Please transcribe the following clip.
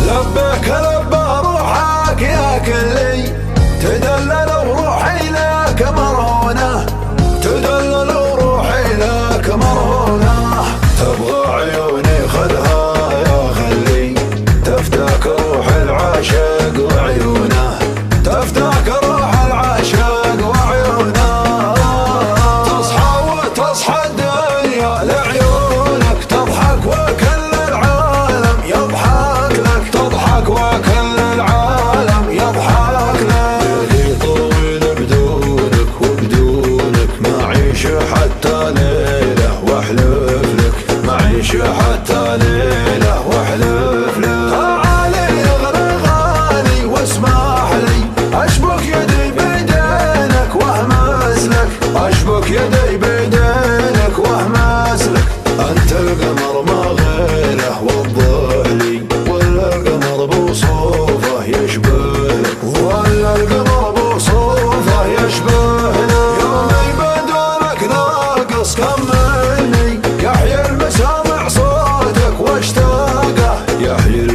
لبيك لبى روحك يا كلي، تدلل وروحي لك مرهونة، تدلل وروحي لك مرهونة. تبغى عيوني خذها يا خلي، تفتك روح العاشق وعيونه، تفتك روح العاشق وعيونه. تصحى وتصحى الدنيا لعيونك، تضحك وكل العالم يضحك لك، تضحك وكل العالم يضحك لك. ليلي طويل بدونك وبدونك ما عيش حتى ليلة، واحلف لك ما عيش حتى ليلة واحلف لك. تعالي اغرى غالي واسمح لي، اشبك يدي بيدينك واهمس لك، اشبك يدي بيدينك واهمس لك. انت القمر ما غيره وضح لي، ولا القمر بوصوفه يشبه لك، ولا القمر بوصوفه يشبه لك. يومي بدونك ناقص كملني، يحيي المسامع صوتك واشتاقه، يحيي